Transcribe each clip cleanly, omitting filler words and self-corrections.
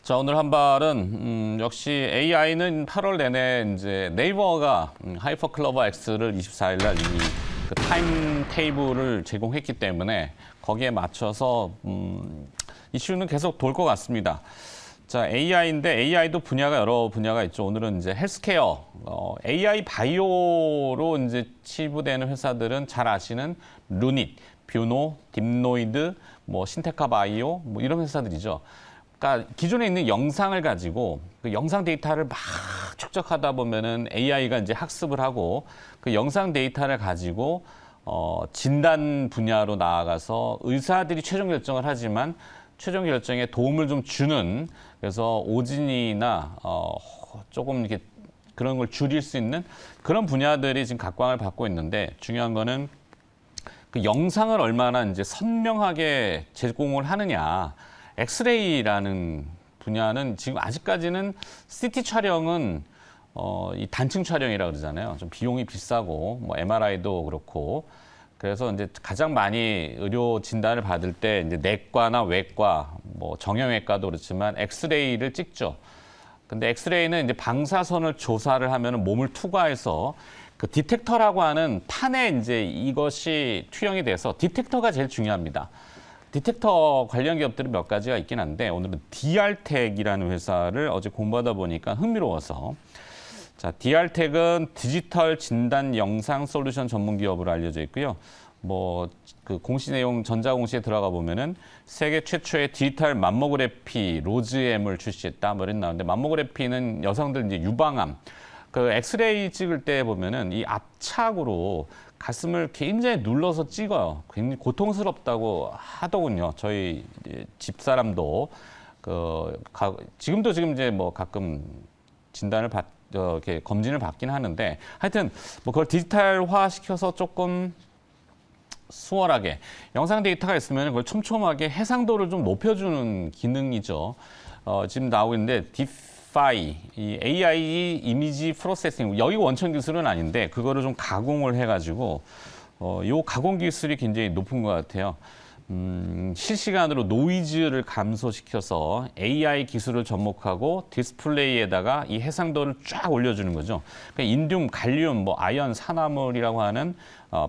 자, 오늘 한 발은 역시 AI는 8월 내내 이제 네이버가 하이퍼클로버 X를 24일 날 이미 그 타임 테이블을 제공했기 때문에 거기에 맞춰서 이슈는 계속 돌 것 같습니다. 자, AI인데 AI도 분야가 여러 분야가 있죠. 오늘은 이제 헬스케어, AI 바이오로 이제 치부되는 회사들은 잘 아시는 루닛, 뷰노, 딥노이드, 뭐 신테카 바이오, 뭐 이런 회사들이죠. 그러니까 기존에 있는 영상을 가지고 그 영상 데이터를 막 축적하다 보면은 AI가 이제 학습을 하고 그 영상 데이터를 가지고 진단 분야로 나아가서 의사들이 최종 결정을 하지만 최종 결정에 도움을 좀 주는, 그래서 오진이나 조금 이렇게 그런 걸 줄일 수 있는 그런 분야들이 지금 각광을 받고 있는데, 중요한 거는 그 영상을 얼마나 이제 선명하게 제공을 하느냐. 엑스레이라는 분야는 지금 아직까지는 CT 촬영은 이 단층 촬영이라 그러잖아요. 좀 비용이 비싸고 뭐 MRI도 그렇고, 그래서 이제 가장 많이 의료 진단을 받을 때 이제 내과나 외과, 뭐 정형외과도 그렇지만 엑스레이를 찍죠. 근데 엑스레이는 이제 방사선을 조사를 하면은 몸을 투과해서 그 디텍터라고 하는 판에 이제 이것이 투영이 돼서, 디텍터가 제일 중요합니다. 디텍터 관련 기업들은 몇 가지가 있긴 한데, 오늘은 DR텍이라는 회사를 어제 공부하다 보니까 흥미로워서, 자, DR텍은 디지털 진단 영상 솔루션 전문 기업으로 알려져 있고요. 뭐 그 공시 내용 전자공시에 들어가 보면은 세계 최초의 디지털 맘모그래피 로즈엠을 출시했다 뭐 이런 나오는데, 맘모그래피는 여성들 이제 유방암, 그 엑스레이 찍을 때 보면은 이 압착으로 가슴을 굉장히 눌러서 찍어요. 굉장히 고통스럽다고 하더군요. 저희 집사람도 지금도 이제 뭐 가끔 진단을 이렇게 검진을 받긴 하는데, 하여튼 뭐 그걸 디지털화 시켜서 조금 수월하게 영상 데이터가 있으면 그걸 촘촘하게 해상도를 좀 높여주는 기능이죠. 지금 나오고 있는데 디파이, 이 AI 이미지 프로세싱, 여기 원천 기술은 아닌데 그거를 좀 가공을 해가지고 요 가공 기술이 굉장히 높은 것 같아요. 실시간으로 노이즈를 감소시켜서 AI 기술을 접목하고 디스플레이에다가 이 해상도를 쫙 올려주는 거죠. 그러니까 인듐, 갈륨, 뭐 아연, 산화물이라고 하는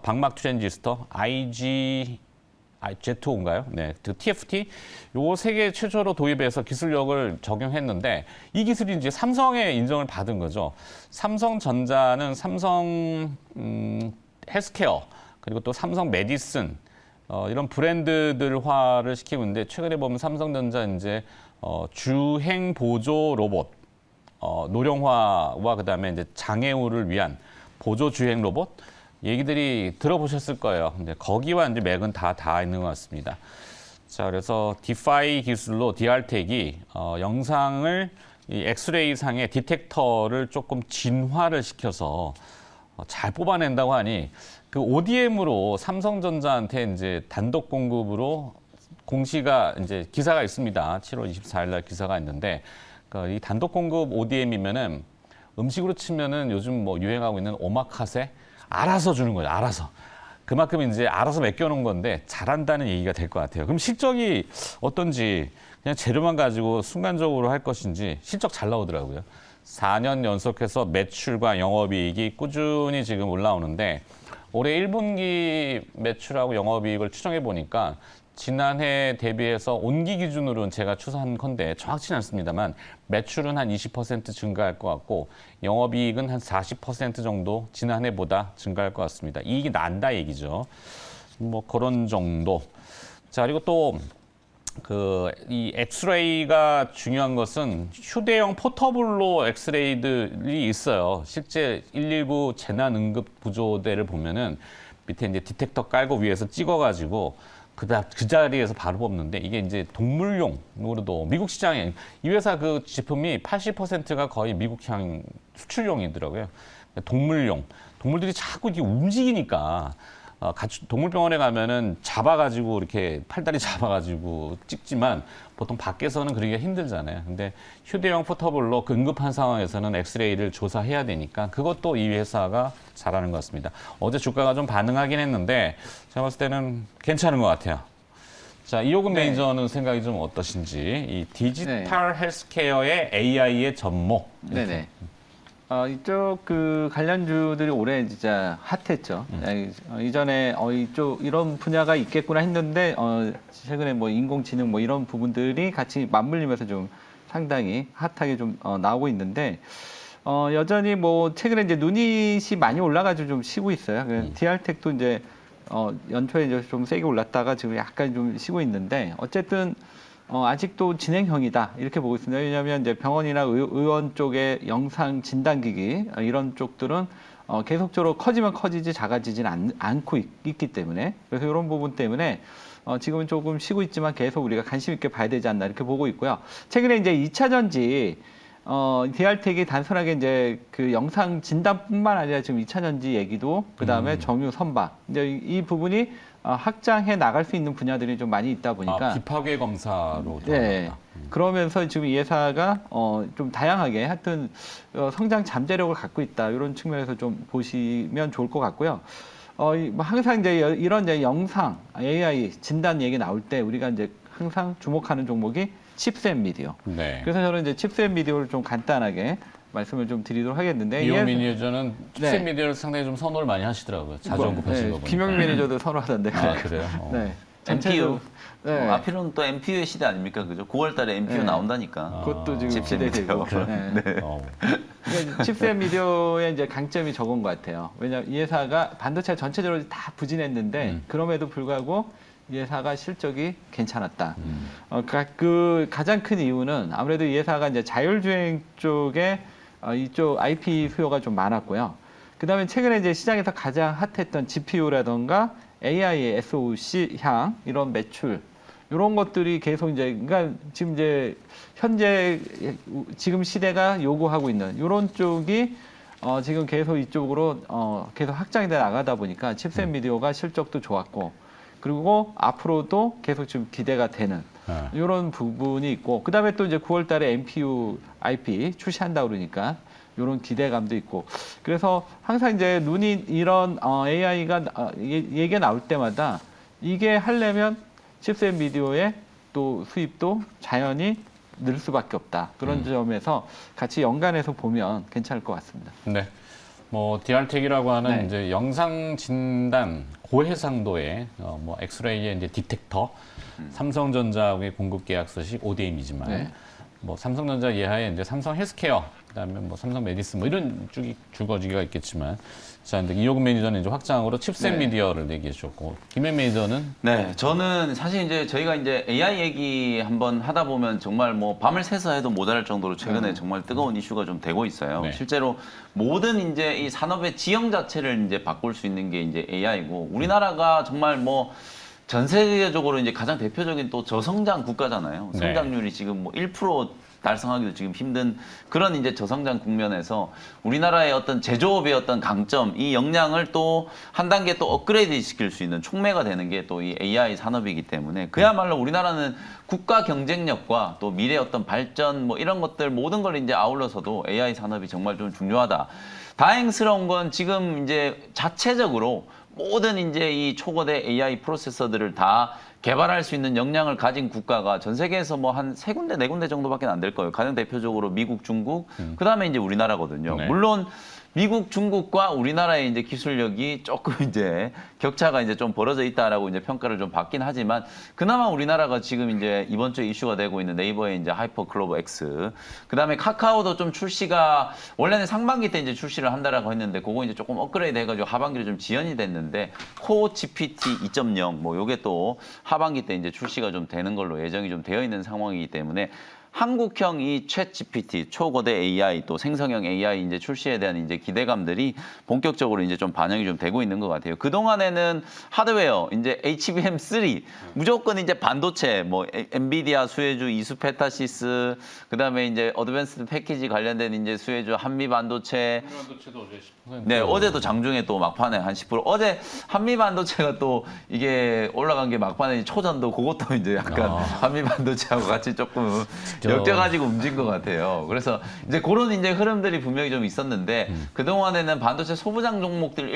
방막 트랜지스터, Z2O인가요? 네, 그 TFT 요 세계 최초로 도입해서 기술력을 적용했는데, 이 기술이 이제 삼성의 인정을 받은 거죠. 삼성전자는 삼성 헬스케어, 그리고 또 삼성 메디슨, 이런 브랜드들화를 시키고 있는데, 최근에 보면 삼성전자 이제 주행 보조 로봇, 노령화와 그다음에 이제 장애우를 위한 보조 주행 로봇 얘기들이 들어보셨을 거예요. 근데 거기와 이제 맥은 다 있는 것 같습니다. 자, 그래서 디파이 기술로 DR텍이 영상을 이 엑스레이 상의 디텍터를 조금 진화를 시켜서 잘 뽑아낸다고 하니, 그 ODM으로 삼성전자한테 이제 단독 공급으로 공시가 이제 기사가 있습니다. 7월 24일 날 기사가 있는데, 그러니까 이 단독 공급 ODM이면은 음식으로 치면은 요즘 뭐 유행하고 있는 오마카세 알아서 주는 거죠. 알아서. 그만큼 이제 알아서 맡겨놓은 건데 잘한다는 얘기가 될 것 같아요. 그럼 실적이 어떤지, 그냥 재료만 가지고 순간적으로 할 것인지 실적 잘 나오더라고요. 4년 연속해서 매출과 영업이익이 꾸준히 지금 올라오는데, 올해 1분기 매출하고 영업이익을 추정해 보니까 지난해 대비해서 온기 기준으로는 제가 추산한 건데 정확치는 않습니다만, 매출은 한 20% 증가할 것 같고 영업이익은 한 40% 정도 지난해보다 증가할 것 같습니다. 이익이 난다 얘기죠. 뭐 그런 정도. 자, 그리고 또 이 엑스레이가 중요한 것은 휴대용 포터블로 엑스레이들이 있어요. 실제 119 재난응급구조대를 보면은 밑에 이제 디텍터 깔고 위에서 찍어가지고 그 자리에서 바로 뽑는데, 이게 이제 동물용으로도 미국 시장에, 이 회사 그 제품이 80%가 거의 미국향 수출용이더라고요. 동물들이 자꾸 이렇게 움직이니까, 동물병원에 가면은 잡아가지고 이렇게 팔다리 잡아가지고 찍지만 보통 밖에서는 그러기가 힘들잖아요. 근데 휴대용 포터블로 응급한 상황에서는 엑스레이를 조사해야 되니까 그것도 이 회사가 잘하는 것 같습니다. 어제 주가가 좀 반응하긴 했는데 제가 봤을 때는 괜찮은 것 같아요. 자, 이호근 네. 매니저는 생각이 좀 어떠신지 이 디지털 헬스케어의 AI의 접목. 네네. 이쪽 그 관련주들이 올해 진짜 핫했죠. 이전에 이쪽 이런 분야가 있겠구나 했는데 최근에 뭐 인공지능 뭐 이런 부분들이 같이 맞물리면서 좀 상당히 핫하게 좀 나오고 있는데 여전히 뭐 최근에 이제 누닛이 많이 올라가지고 좀 쉬고 있어요. DR텍도 이제 연초에 이제 좀 세게 올랐다가 지금 약간 좀 쉬고 있는데 어쨌든 아직도 진행형이다 이렇게 보고 있습니다. 왜냐하면 이제 병원이나 의원 쪽의 영상 진단기기 이런 쪽들은 계속적으로 커지면 커지지 작아지지는 않고 있기 때문에 그래서 이런 부분 때문에 지금은 조금 쉬고 있지만 계속 우리가 관심 있게 봐야 되지 않나 이렇게 보고 있고요. 최근에 이제 2차 전지 DR텍이 단순하게 이제 그 영상 진단뿐만 아니라 지금 2차 전지 얘기도 그 다음에 정유 선박 이제 이 부분이 확장해 나갈 수 있는 분야들이 좀 많이 있다 보니까 비파괴 검사로. 네. 그러면서 지금 이 회사가 좀 다양하게 하여튼 성장 잠재력을 갖고 있다 이런 측면에서 좀 보시면 좋을 것 같고요. 항상 이제 이런 이제 영상 AI 진단 얘기 나올 때 우리가 이제 항상 주목하는 종목이 칩셋 미디어. 네. 그래서 저는 이제 칩셋 미디어를 좀 간단하게 말씀을 좀 드리도록 하겠는데 이호근 매니저는 칩셋 네. 미디어를 상당히 좀 선호를 많이 하시더라고요. 자주 언급하시는 거 보니까. 김영민 매니저도 선호하던데. 아, 그래요? 네. MPU. 네. 앞으로는 또 MPU의 시대 아닙니까? 그죠? 9월달에 MPU 네. 나온다니까. 그것도 지금 칩셋 기대되고. 미디어. 네. 어. 그러니까 칩셋 미디어의 이제 강점이 적은 것 같아요. 왜냐하면 이 회사가 반도체 전체적으로 다 부진했는데 그럼에도 불구하고 이 회사가 실적이 괜찮았다. 그 가장 큰 이유는 아무래도 이 회사가 이제 자율주행 쪽에 이쪽 IP 수요가 좀 많았고요. 그다음에 최근에 이제 시장에서 가장 핫했던 GPU라던가 AI의 SoC 향 이런 매출 이런 것들이 계속 이제 그러니까 지금 이제 현재 지금 시대가 요구하고 있는 이런 쪽이 지금 계속 이쪽으로 계속 확장이 돼 나가다 보니까 칩셋 미디어가 실적도 좋았고 그리고 앞으로도 계속 좀 기대가 되는 이런 부분이 있고 그다음에 또 이제 9월달에 MPU IP 출시한다 그러니까 이런 기대감도 있고 그래서 항상 이제 눈이 이런 AI가 얘기가 나올 때마다 이게 하려면 칩셋 미디어의 또 수입도 자연히 늘 수밖에 없다 그런 점에서 같이 연관해서 보면 괜찮을 것 같습니다. 네. 뭐 DR텍이라고 하는 네. 이제 영상 진단 고해상도의 뭐 엑스레이의 이제 디텍터, 삼성전자의 공급 계약서식 ODM이지만 네. 뭐 삼성전자 예하에 이제 삼성 헬스케어, 그다음에 뭐 삼성 메디슨 뭐 이런 쪽이 주거지가 있겠지만, 자, 근데 이호근 매니저는 이제 확장으로 칩셋 네. 미디어를 얘기해 주셨고, 김현 매니저는 네, 저는 사실 이제 저희가 이제 AI 얘기 한번 하다 보면 정말 뭐 밤을 새서 해도 모자랄 정도로 최근에 정말 뜨거운 이슈가 좀 되고 있어요. 네. 실제로 모든 이제 이 산업의 지형 자체를 이제 바꿀 수 있는 게 이제 AI고 우리나라가 정말 뭐 전 세계적으로 이제 가장 대표적인 또 저성장 국가잖아요. 네. 성장률이 지금 뭐 1% 달성하기도 지금 힘든 그런 이제 저성장 국면에서 우리나라의 어떤 제조업의 어떤 강점, 이 역량을 또 한 단계 또 업그레이드 시킬 수 있는 촉매가 되는 게 또 이 AI 산업이기 때문에 그야말로 우리나라는 국가 경쟁력과 또 미래 어떤 발전 뭐 이런 것들 모든 걸 이제 아울러서도 AI 산업이 정말 좀 중요하다. 다행스러운 건 지금 이제 자체적으로 모든 이제 이 초거대 AI 프로세서들을 다 개발할 수 있는 역량을 가진 국가가 전 세계에서 뭐 한 세 군데, 네 군데 정도밖에 안 될 거예요. 가장 대표적으로 미국, 중국, 그다음에 이제 우리나라거든요. 네. 물론 미국, 중국과 우리나라의 이제 기술력이 조금 이제 격차가 이제 좀 벌어져 있다라고 이제 평가를 좀 받긴 하지만 그나마 우리나라가 지금 이제 이번 주에 이슈가 되고 있는 네이버의 이제 하이퍼 클로버 X, 그다음에 카카오도 좀 출시가 원래는 상반기 때 이제 출시를 한다라고 했는데 그거 이제 조금 업그레이드 해가지고 하반기로 좀 지연이 됐는데 코 GPT 2.0 뭐 요게 또 하반기 때 이제 출시가 좀 되는 걸로 예정이 좀 되어 있는 상황이기 때문에 한국형 이 챗 GPT 초거대 AI 또 생성형 AI 이제 출시에 대한 이제 기대감들이 본격적으로 이제 좀 반영이 좀 되고 있는 것 같아요. 그 동안에는 하드웨어 이제 HBM3 무조건 이제 반도체 뭐 엔비디아 수혜주 이수페타시스 그다음에 이제 어드밴스드 패키지 관련된 이제 수혜주 한미 반도체 반도체도 어제 10%. 네, 어제도 장중에 또 막판에 한 10%. 어제 한미 반도체가 또 이게 올라간 게 막판에 초전도 그것도 이제 약간 한미 반도체하고 같이 조금 엮여가지고 움직인 것 같아요. 그래서 이제 그런 이제 흐름들이 분명히 좀 있었는데 그동안에는 반도체 소부장 종목들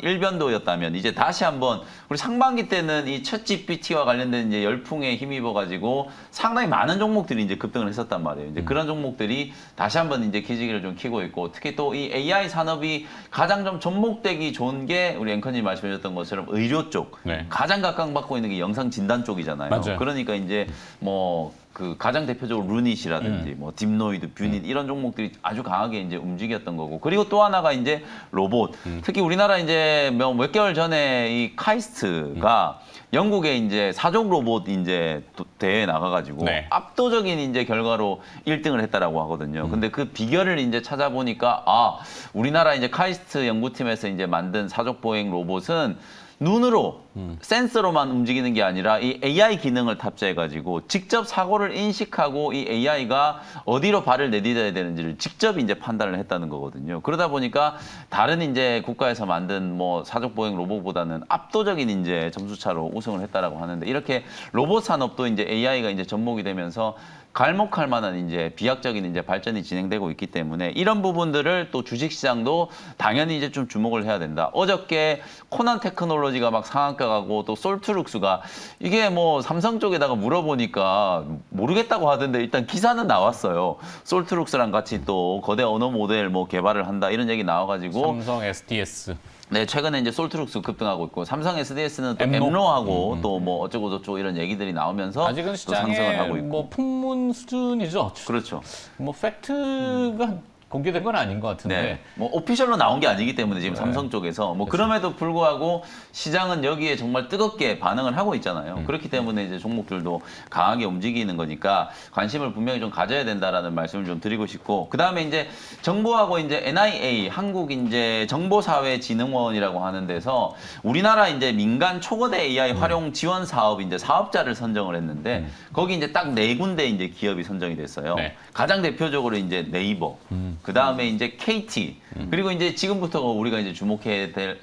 일변도였다면 이제 다시 한번 우리 상반기 때는 이 챗 GPT와 관련된 이제 열풍에 힘입어가지고 상당히 많은 종목들이 이제 급등을 했었단 말이에요. 이제 그런 종목들이 다시 한번 이제 기지개를 좀 켜고 있고 특히 또 이 AI 산업이 가장 좀 접목되기 좋은 게 우리 앵커님 말씀하셨던 것처럼 의료 쪽 네. 가장 각광받고 있는 게 영상 진단 쪽이잖아요. 맞아요. 그러니까 이제 뭐 그 가장 대표적으로 루닛이라든지 뭐 딥노이드, 뷰닛 이런 종목들이 아주 강하게 이제 움직였던 거고 그리고 또 하나가 이제 로봇. 특히 우리나라 이제 몇 개월 전에 이 카이스트가 영국의 이제 사족 로봇 이제 대회에 나가가지고 네. 압도적인 이제 결과로 1등을 했다라고 하거든요. 근데 그 비결을 이제 찾아보니까 아 우리나라 이제 카이스트 연구팀에서 이제 만든 사족 보행 로봇은 눈으로 센서로만 움직이는 게 아니라 이 AI 기능을 탑재해가지고 직접 사고를 인식하고 이 AI가 어디로 발을 내딛어야 되는지를 직접 이제 판단을 했다는 거거든요. 그러다 보니까 다른 이제 국가에서 만든 뭐 사족 보행 로봇보다는 압도적인 이제 점수차로 우승을 했다라고 하는데 이렇게 로봇 산업도 이제 AI가 이제 접목이 되면서 갈목할 만한 이제 비약적인 이제 발전이 진행되고 있기 때문에 이런 부분들을 또 주식시장도 당연히 이제 좀 주목을 해야 된다. 어저께 코난 테크놀로지가 막 상한가 가고 또 솔트룩스가 이게 뭐 삼성 쪽에다가 물어보니까 모르겠다고 하던데 일단 기사는 나왔어요. 솔트룩스랑 같이 또 거대 언어 모델 뭐 개발을 한다 이런 얘기 나와가지고 삼성 SDS. 네, 최근에 이제 솔트룩스 급등하고 있고 삼성 SDS는 또 엠로. 엠로하고 또 뭐 어쩌고 저쩌고 이런 얘기들이 나오면서 아직은 또 상승을 시장에 하고 있고. 뭐 풍문 수준이죠. 그렇죠. 뭐 팩트가 공개된 건 아닌 것 같은데. 네. 뭐 오피셜로 나온 게 아니기 때문에 지금 네. 삼성 쪽에서 뭐 그럼에도 불구하고 시장은 여기에 정말 뜨겁게 반응을 하고 있잖아요. 그렇기 때문에 이제 종목들도 강하게 움직이는 거니까 관심을 분명히 좀 가져야 된다라는 말씀을 좀 드리고 싶고 그다음에 이제 정부하고 이제 NIA 한국 이제 정보사회진흥원이라고 하는 데서 우리나라 이제 민간 초거대 AI 활용 지원 사업 이제 사업자를 선정을 했는데 거기 이제 딱 네 군데 이제 기업이 선정이 됐어요. 네. 가장 대표적으로 이제 네이버, 그 다음에 이제 KT, 그리고 이제 지금부터 우리가 이제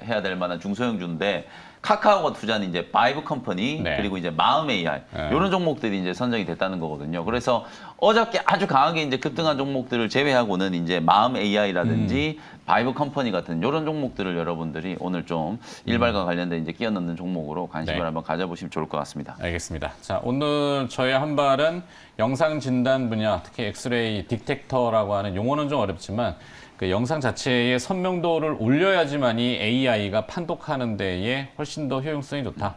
해야 될 만한 중소형주인데 카카오가 투자한 이제 바이브 컴퍼니 네. 그리고 이제 마음 AI 네. 이런 종목들이 이제 선정이 됐다는 거거든요. 그래서 어저께 아주 강하게 이제 급등한 종목들을 제외하고는 이제 마음 AI라든지 바이브 컴퍼니 같은 이런 종목들을 여러분들이 오늘 좀 일발과 관련된 이제 끼어 넣는 종목으로 관심을 네. 한번 가져보시면 좋을 것 같습니다. 알겠습니다. 자, 오늘 저의 한 발은 영상 진단 분야, 특히 엑스레이 디텍터라고 하는 용어는 좀 어렵지만 그 영상 자체의 선명도를 올려야지만이 AI가 판독하는 데에 훨씬 더 효용성이 좋다.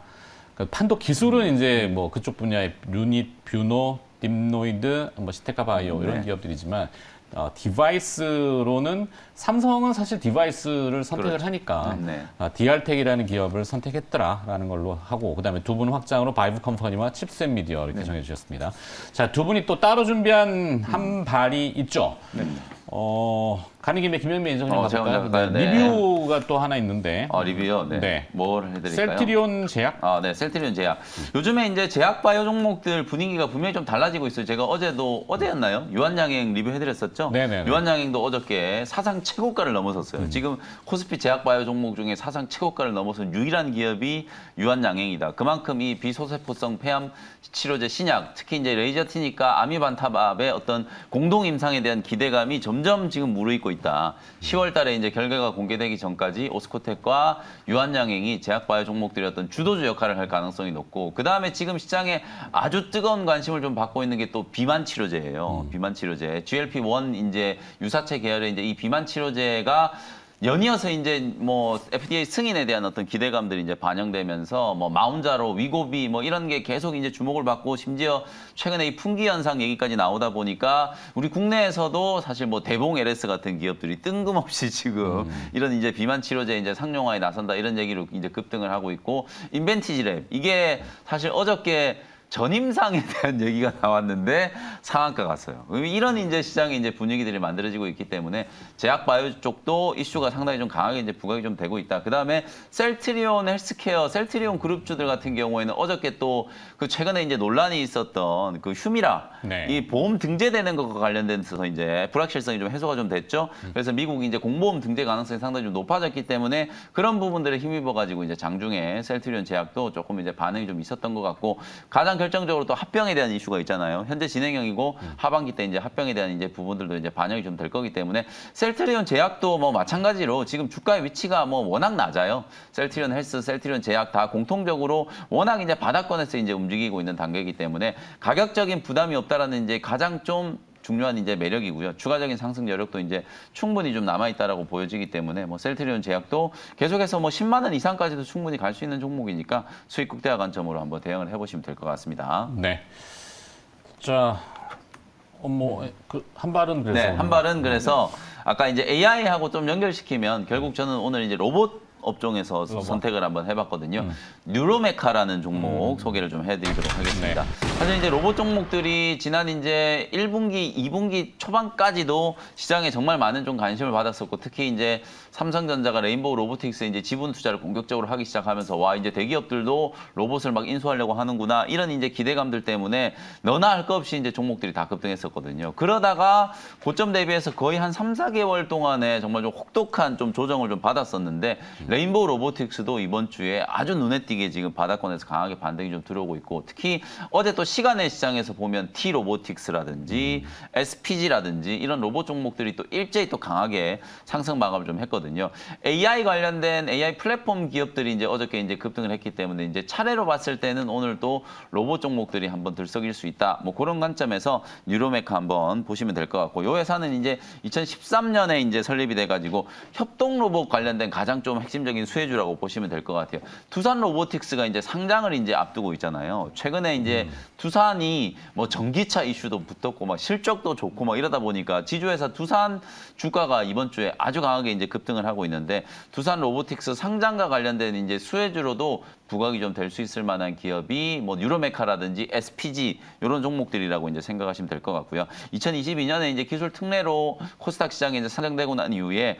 그 판독 기술은 이제 뭐 그쪽 분야의 루닛, 뷰노, 딥노이드, 뭐 시테카 바이오 이런 기업들이지만 디바이스로는 삼성은 사실 디바이스를 선택을 그렇죠. 하니까 네. DR텍이라는 기업을 선택했더라라는 걸로 하고 그다음에 두 분 확장으로 바이브 컴퍼니와 칩셋 미디어 이렇게 정해 주셨습니다. 자, 두 분이 또 따로 준비한 한 발이 있죠. 가는 김에 김현민 인정님 제가 가볼까요? 먼저 갈까요? 네. 리뷰가 또 하나 있는데 리뷰요? 네. 네. 뭘 해드릴까요? 셀트리온 제약? 네, 셀트리온 제약. 요즘에 이제 제약 바이오 종목들 분위기가 분명히 좀 달라지고 있어요. 제가 어제였나요? 유한양행 리뷰해드렸었죠? 네네네. 유한양행도 어저께 사상 최고가를 넘어섰어요. 지금 코스피 제약 바이오 종목 중에 사상 최고가를 넘어선 유일한 기업이 유한양행이다. 그만큼 이 비소세포성 폐암 치료제 신약, 특히 이제 레이저티니까 아미반타밥의 어떤 공동 임상에 대한 기대감이 점점 지금 무르익고 있다. 10월 달에 이제 결과가 공개되기 전까지 오스코텍과 유한양행이 제약 바이오 종목들의 어떤 주도주 역할을 할 가능성이 높고 그다음에 지금 시장에 아주 뜨거운 관심을 좀 받고 있는 게 또 비만 치료제예요. 비만 치료제. GLP-1 이제 유사체 계열의 이제 이 비만 치료제가 연이어서 이제 뭐 FDA 승인에 대한 어떤 기대감들이 이제 반영되면서 뭐 마운자로 위고비 뭐 이런 게 계속 이제 주목을 받고 심지어 최근에 이 풍기 현상 얘기까지 나오다 보니까 우리 국내에서도 사실 뭐 대봉 LS 같은 기업들이 뜬금없이 지금 이런 이제 비만 치료제 이제 상용화에 나선다 이런 얘기로 이제 급등을 하고 있고 인벤티지랩 이게 사실 어저께 전임상에 대한 얘기가 나왔는데 상한가 갔어요. 이런 이제 시장의 이제 분위기들이 만들어지고 있기 때문에 제약 바이오 쪽도 이슈가 상당히 좀 강하게 이제 부각이 좀 되고 있다. 그 다음에 셀트리온 헬스케어, 셀트리온 그룹주들 같은 경우에는 어저께 또 그 최근에 이제 논란이 있었던 그 휴미라 네. 이 보험 등재되는 것과 관련돼서 이제 불확실성이 좀 해소가 좀 됐죠. 그래서 미국이 이제 공보험 등재 가능성이 상당히 좀 높아졌기 때문에 그런 부분들에 힘입어 가지고 이제 장중에 셀트리온 제약도 조금 이제 반응이 좀 있었던 것 같고 가장 가장 결정적으로 또 합병에 대한 이슈가 있잖아요. 현재 진행형이고 하반기 때 이제 합병에 대한 이제 부분들도 이제 반영이 좀 될 거기 때문에 셀트리온 제약도 뭐 마찬가지로 지금 주가의 위치가 뭐 워낙 낮아요. 셀트리온 헬스, 셀트리온 제약 다 공통적으로 워낙 이제 바닥권에서 이제 움직이고 있는 단계이기 때문에 가격적인 부담이 없다라는 이제 가장 좀 중요한 이제 매력이고요. 추가적인 상승 여력도 이제 충분히 좀 남아 있다라고 보여지기 때문에 뭐 셀트리온 제약도 계속해서 뭐 10만 원 이상까지도 충분히 갈 수 있는 종목이니까 수익 극대화 관점으로 한번 대응을 해보시면 될 것 같습니다. 네. 자, 한발은 그래서 네, 한발은 그래서 아까 이제 AI하고 좀 연결시키면 결국 저는 오늘 이제 로봇 업종에서 선택을 한번 해봤거든요. 뉴로메카라는 종목 소개를 좀 해드리도록 하겠습니다. 사실 이제 로봇 종목들이 지난 이제 1분기, 2분기 초반까지도 시장에 정말 많은 좀 관심을 받았었고, 특히 이제 삼성전자가 레인보우 로보틱스에 이제 지분 투자를 본격적으로 하기 시작하면서 와 이제 대기업들도 로봇을 막 인수하려고 하는구나 이런 이제 기대감들 때문에 너나 할 것 없이 이제 종목들이 다 급등했었거든요. 그러다가 고점 대비해서 거의 한 3, 4개월 동안에 정말 좀 혹독한 좀 조정을 좀 받았었는데 레인보우 로보틱스도 이번 주에 아주 눈에 띄게 지금 바닥권에서 강하게 반등이 좀 들어오고 있고, 특히 어제 또 시간의 시장에서 보면 T 로보틱스라든지 SPG라든지 이런 로봇 종목들이 또 일제히 또 강하게 상승 마감을 좀 했거든요. AI 관련된 AI 플랫폼 기업들이 이제 어저께 이제 급등을 했기 때문에 이제 차례로 봤을 때는 오늘 또 로봇 종목들이 한번 들썩일 수 있다. 뭐 그런 관점에서 뉴로메카 한번 보시면 될 것 같고, 이 회사는 이제 2013년에 이제 설립이 돼가지고 협동 로봇 관련된 가장 좀 핵심적인 수혜주라고 보시면 될 것 같아요. 두산 로보틱스가 이제 상장을 이제 앞두고 있잖아요. 최근에 이제 두산이 뭐 전기차 이슈도 붙었고 막 실적도 좋고 막 이러다 보니까 지주회사 두산 주가가 이번 주에 아주 강하게 이제 급등을 하고 있는데, 두산 로보틱스 상장과 관련된 이제 수혜주로도 부각이 좀 될 수 있을 만한 기업이 뭐 뉴로메카라든지 SPG 이런 종목들이라고 이제 생각하시면 될 것 같고요. 2022년에 이제 기술 특례로 코스닥 시장에 이제 상장되고 난 이후에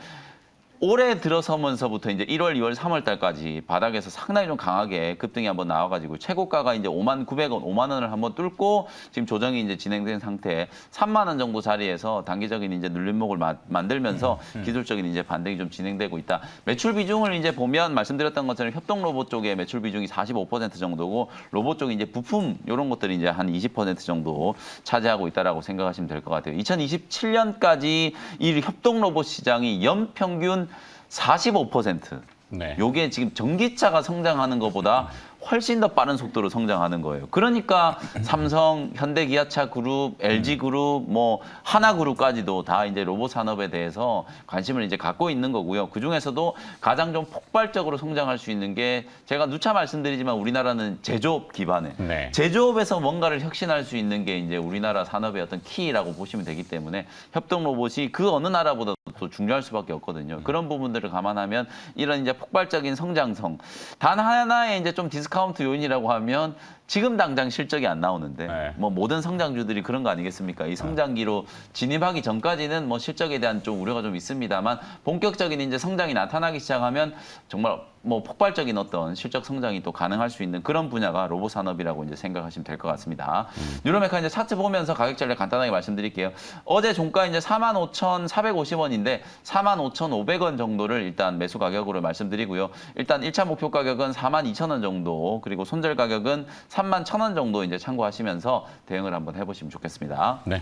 올해 들어서면서부터 이제 1월, 2월, 3월 달까지 바닥에서 상당히 좀 강하게 급등이 한번 나와가지고 최고가가 이제 5,900원, 5만 원을 한번 뚫고 지금 조정이 이제 진행된 상태, 3만 원 정도 자리에서 단기적인 이제 눌림목을 만들면서 기술적인 이제 반등이 좀 진행되고 있다. 매출 비중을 이제 보면 말씀드렸던 것처럼 협동 로봇 쪽에 매출 비중이 45% 정도고, 로봇 쪽이 이제 부품 이런 것들이 이제 한 20% 정도 차지하고 있다라고 생각하시면 될 것 같아요. 2027년까지 이 협동 로봇 시장이 연평균 45%. 네. 요게 지금 전기차가 성장하는 것보다 훨씬 더 빠른 속도로 성장하는 거예요. 그러니까 삼성, 현대기아차 그룹, LG 그룹, 뭐 하나 그룹까지도 다 이제 로봇 산업에 대해서 관심을 이제 갖고 있는 거고요. 그 중에서도 가장 좀 폭발적으로 성장할 수 있는 게, 제가 누차 말씀드리지만 우리나라는 제조업 기반에 네. 제조업에서 뭔가를 혁신할 수 있는 게 이제 우리나라 산업의 어떤 키라고 보시면 되기 때문에 협동 로봇이 그 어느 나라보다 또 중요할 수밖에 없거든요. 그런 부분들을 감안하면 이런 이제 폭발적인 성장성, 단 하나의 이제 좀 디스카운트 요인이라고 하면 지금 당장 실적이 안 나오는데 네. 뭐 모든 성장주들이 그런 거 아니겠습니까? 이 성장기로 진입하기 전까지는 뭐 실적에 대한 좀 우려가 좀 있습니다만, 본격적인 이제 성장이 나타나기 시작하면 정말 뭐 폭발적인 어떤 실적 성장이 또 가능할 수 있는 그런 분야가 로봇 산업이라고 이제 생각하시면 될 것 같습니다. 뉴로메카 이제 차트 보면서 가격 전략 간단하게 말씀드릴게요. 어제 종가 이제 45,450원인데 45,500원 정도를 일단 매수 가격으로 말씀드리고요. 일단 1차 목표 가격은 42,000원 정도, 그리고 손절 가격은 31,000원 정도 이제 참고하시면서 대응을 한번 해보시면 좋겠습니다. 네.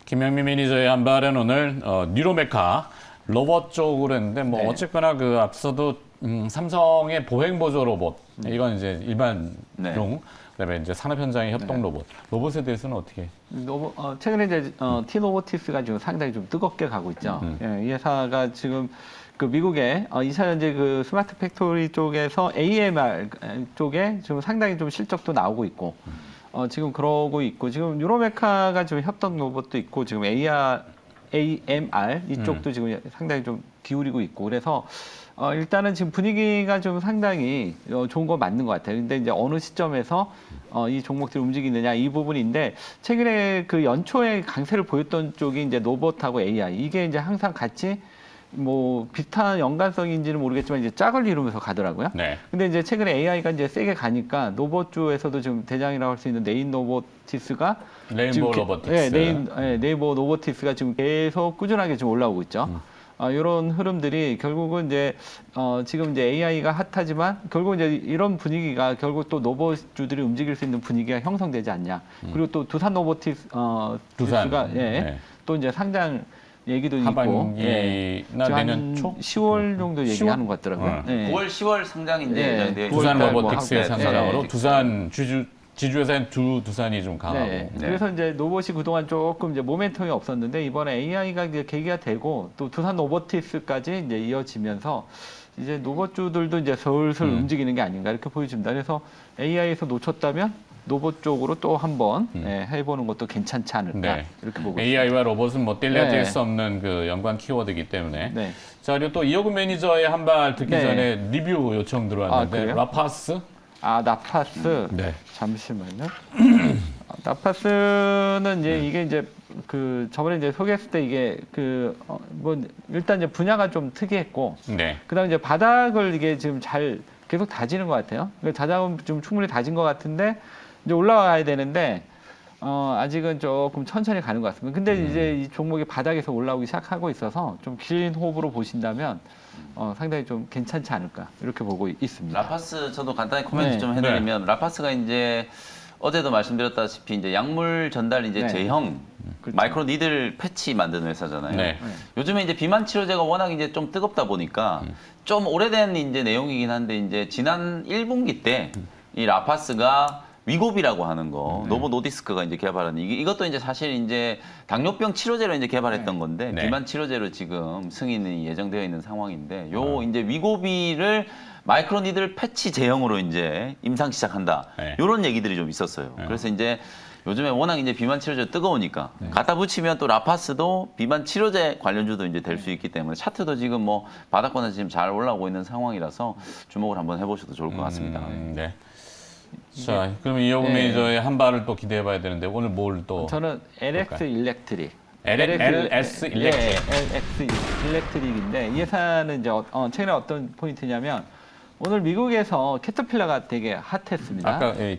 김영민 매니저의 한 발은 오늘 뉴로메카 로봇 쪽으로 했는데 뭐 네. 어쨌거나 그 앞서도 삼성의 보행 보조 로봇, 이건 이제 일반용, 네. 그다음에 이제 산업 현장의 협동 로봇, 로봇에 대해서는 어떻게? 최근에 이제 T 로보틱스가 지금 상당히 좀 뜨겁게 가고 있죠. 예, 이 회사가 지금 그 미국의 2차 전지 그 스마트 팩토리 쪽에서 AMR 쪽에 지금 상당히 좀 실적도 나오고 있고, 지금 그러고 있고, 지금 뉴로메카가 지금 협동 로봇도 있고, 지금 AMR 이쪽도 지금 상당히 좀 기울이고 있고, 그래서 일단은 지금 분위기가 좀 상당히 좋은 거 맞는 것 같아요. 근데 이제 어느 시점에서 이 종목들이 움직이느냐 이 부분인데, 최근에 그 연초에 강세를 보였던 쪽이 이제 로봇하고 AI, 이게 이제 항상 같이 뭐 비슷한 연관성인지는 모르겠지만 이제 짝을 이루면서 가더라고요. 네. 근데 이제 최근에 AI가 이제 세게 가니까 로봇주에서도 지금 대장이라고 할 수 있는 네인 로보티스가 레인보우 로보틱스. 네이버 로보틱스가 지금 계속 꾸준하게 지금 올라오고 있죠. 이런 흐름들이 결국은 이제 지금 이제 AI가 핫하지만 결국 이제 이런 분위기가 결국 또 로봇주들이 움직일 수 있는 분위기가 형성되지 않냐. 그리고 또 두산 로보틱스 가 네. 또 이제 상장 얘기도 있고 하반기나 내년 초 10월 정도 얘기하는 것 같더라고요. 9월, 10월 상장 이제 네. 예정되어 두산 있습니다. 로보틱스의 뭐 상장으로 네. 두산 지주회사인 두산이 좀 강하고. 네. 그래서 이제 로봇이 그동안 조금 이제 모멘텀이 없었는데 이번에 AI가 이제 계기가 되고 또 두산 로보틱스까지 이제 이어지면서 이제 로봇주들도 이제 슬슬 움직이는 게 아닌가 이렇게 보여집니다. 그래서 AI에서 놓쳤다면 로봇 쪽으로 또 한번 해보는 것도 괜찮지 않을까 네. 이렇게 보고 있습니다. AI와 로봇은 뭐 뗄래야 뗄 네. 수 없는 그 연관 키워드이기 때문에. 네. 자, 그리고 또 이호근 매니저의 한 발 듣기 네. 전에 리뷰 요청 들어왔는데 그래요? 라파스? 나파스. 네. 잠시만요. 나파스는 이제 이게 이제 그 저번에 이제 소개했을 때 이게 뭐 일단 이제 분야가 좀 특이했고 네. 그다음에 이제 바닥을 이게 지금 잘 계속 다지는 것 같아요. 그러니까 자작은 좀 충분히 다진 것 같은데 이제 올라가야 되는데 아직은 조금 천천히 가는 것 같습니다. 근데 이제 이 종목이 바닥에서 올라오기 시작하고 있어서 좀 긴 호흡으로 보신다면 상당히 좀 괜찮지 않을까 이렇게 보고 있습니다. 라파스 저도 간단히 코멘트 네. 좀 해드리면 라파스가 이제 어제도 말씀드렸다시피 이제 약물 전달 이제 네. 제형 그렇죠. 마이크로 니들 패치 만드는 회사잖아요. 네. 요즘에 이제 비만 치료제가 워낙 이제 좀 뜨겁다 보니까 좀 오래된 이제 내용이긴 한데 이제 지난 1분기 때 이 라파스가 위고비라고 하는 거 노보 노디스크가 이제 개발한 이것도 이제 사실 이제 당뇨병 치료제로 이제 개발했던 건데 네. 비만 치료제로 지금 승인이 예정되어 있는 상황인데 요 이제 위고비를 마이크로 니들 패치 제형으로 이제 임상 시작한다. 네. 이런 얘기들이 좀 있었어요. 그래서 이제 요즘에 워낙 이제 비만 치료제 뜨거우니까 갖다 붙이면 또 라파스도 비만 치료제 관련주도 이제 될 수 있기 때문에 차트도 지금 뭐 바닥권에서 지금 잘 올라오고 있는 상황이라서 주목을 한번 해보셔도 좋을 것 같습니다. 네. 자, 그럼 이호근 매니저의 한 발을 또 기대해봐야 되는데 오늘 뭘 또? 저는 LX 일렉트릭. LS 일렉트릭. LX 일렉트릭인데 이 회사는 이제 최근에 어떤 포인트냐면 오늘 미국에서 캐터필러가 되게 핫했습니다. 아까 예.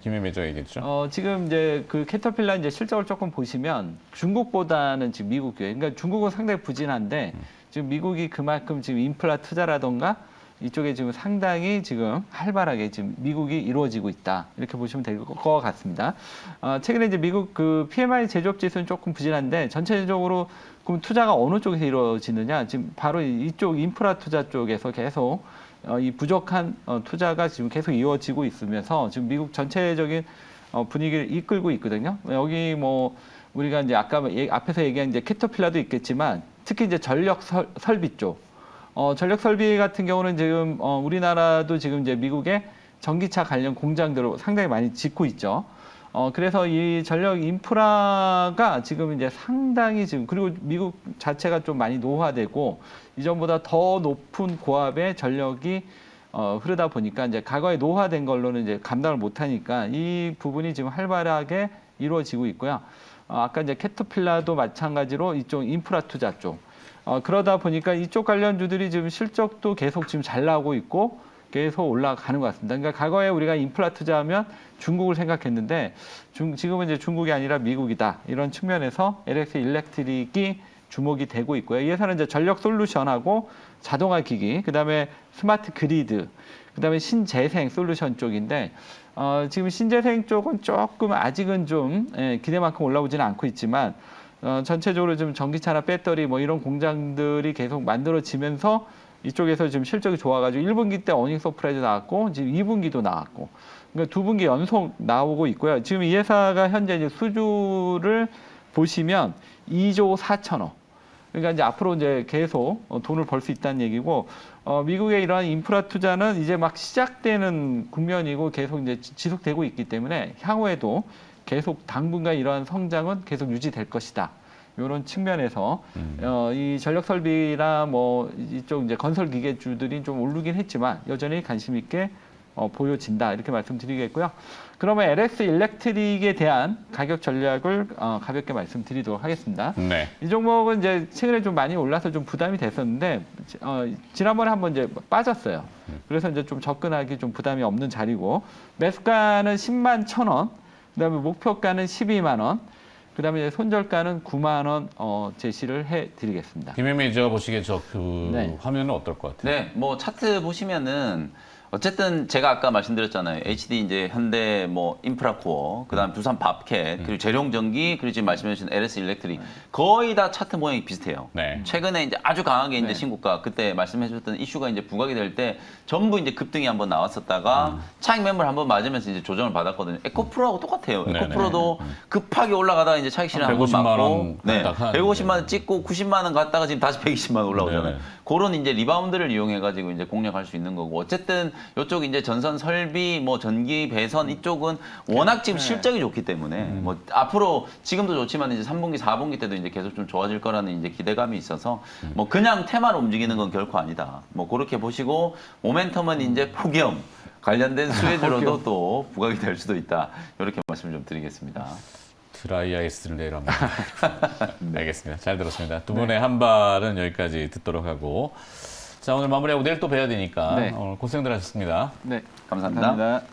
김해 매니저 얘기했죠. 지금 이제 그 캐터필러 이제 실적을 조금 보시면 중국보다는 지금 미국 교 그러니까 중국은 상당히 부진한데 지금 미국이 그만큼 지금 인프라 투자라던가 이쪽에 지금 상당히 지금 활발하게 지금 미국이 이루어지고 있다 이렇게 보시면 될 것 같습니다. 최근에 이제 미국 그 PMI 제조업 지수는 조금 부진한데 전체적으로 그럼 투자가 어느 쪽에서 이루어지느냐 지금 바로 이쪽 인프라 투자 쪽에서 계속 이 부족한 투자가 지금 계속 이루어지고 있으면서 지금 미국 전체적인 분위기를 이끌고 있거든요. 여기 뭐 우리가 이제 아까 앞에서 얘기한 이제 캐터필러도 있겠지만 특히 이제 전력 설비 쪽. 전력 설비 같은 경우는 지금 우리나라도 지금 이제 미국의 전기차 관련 공장들을 상당히 많이 짓고 있죠. 그래서 이 전력 인프라가 지금 이제 상당히 지금 그리고 미국 자체가 좀 많이 노화되고 이전보다 더 높은 고압의 전력이 흐르다 보니까 이제 과거에 노화된 걸로는 이제 감당을 못하니까 이 부분이 지금 활발하게 이루어지고 있고요. 아까 이제 캐터필라도 마찬가지로 이쪽 인프라 투자 쪽. 그러다 보니까 이쪽 관련주들이 지금 실적도 계속 지금 잘 나오고 있고 계속 올라가는 것 같습니다. 그러니까 과거에 우리가 인프라 투자하면 중국을 생각했는데 지금은 이제 중국이 아니라 미국이다. 이런 측면에서 LX 일렉트릭이 주목이 되고 있고요. 이 회사는 이제 전력 솔루션하고 자동화 기기, 그다음에 스마트 그리드, 그다음에 신재생 솔루션 쪽인데 지금 신재생 쪽은 조금 아직은 좀 기대만큼 올라오지는 않고 있지만 전체적으로 좀 전기차나 배터리 뭐 이런 공장들이 계속 만들어지면서 이쪽에서 지금 실적이 좋아가지고 1분기 때 어닝 서프라이즈 나왔고 지금 2분기도 나왔고 그러니까 2분기 연속 나오고 있고요. 지금 이 회사가 현재 이제 수주를 보시면 2조 4천억. 그러니까 이제 앞으로 이제 계속 돈을 벌 수 있다는 얘기고 미국의 이러한 인프라 투자는 이제 막 시작되는 국면이고 계속 이제 지속되고 있기 때문에 향후에도 계속 당분간 이러한 성장은 계속 유지될 것이다. 이런 측면에서 이 전력 설비나 뭐 이쪽 이제 건설 기계주들이 좀 오르긴 했지만 여전히 관심 있게 보여진다 이렇게 말씀드리겠고요. 그러면 LX 일렉트릭에 대한 가격 전략을 가볍게 말씀드리도록 하겠습니다. 네. 이 종목은 이제 최근에 좀 많이 올라서 좀 부담이 됐었는데 지난번에 한번 이제 빠졌어요. 그래서 이제 좀 접근하기 좀 부담이 없는 자리고 매수가는 10만 1,000원. 그다음에 목표가는 12만 원. 그다음에 이제 손절가는 9만 원 제시를 해드리겠습니다. 김혜 매니저가 보시기에 저 그 네. 화면은 어떨 것 같아요? 네, 뭐 차트 보시면은 어쨌든 제가 아까 말씀드렸잖아요. HD 이제 현대 뭐 인프라코어, 그다음 두산 밥캣, 그리고 재룡전기, 그리고 지금 말씀해주신 LS 일렉트릭 거의 다 차트 모양이 비슷해요. 네. 최근에 이제 아주 강하게 이제 네. 신고가 그때 말씀해주셨던 이슈가 이제 부각이 될 때 전부 이제 급등이 한번 나왔었다가 차익 매물 한번 맞으면서 이제 조정을 받았거든요. 에코프로하고 똑같아요. 네네. 에코프로도 급하게 올라가다가 이제 차익 실현 한번 150만 맞고, 원 네, 딱 하는데. 150만 원 찍고 90만 원 갔다가 지금 다시 120만 원 올라오잖아요. 네네. 그런 이제 리바운드를 이용해가지고 이제 공략할 수 있는 거고 어쨌든 이쪽 이제 전선 설비 뭐 전기 배선 이쪽은 워낙 지금 실적이 좋기 때문에 뭐 앞으로 지금도 좋지만 이제 3분기 4분기 때도 이제 계속 좀 좋아질 거라는 이제 기대감이 있어서 뭐 그냥 테마로 움직이는 건 결코 아니다. 뭐 그렇게 보시고 모멘텀은 이제 폭염 관련된 수혜주로도 또 부각이 될 수도 있다. 이렇게 말씀을 좀 드리겠습니다. 드라이 아이스를 내라면. 알겠습니다. 잘 들었습니다. 두 분의 한 발은 여기까지 듣도록 하고. 자, 오늘 마무리하고 내일 또 뵈야 되니까 네. 오늘 고생들 하셨습니다. 네, 감사합니다. 감사합니다.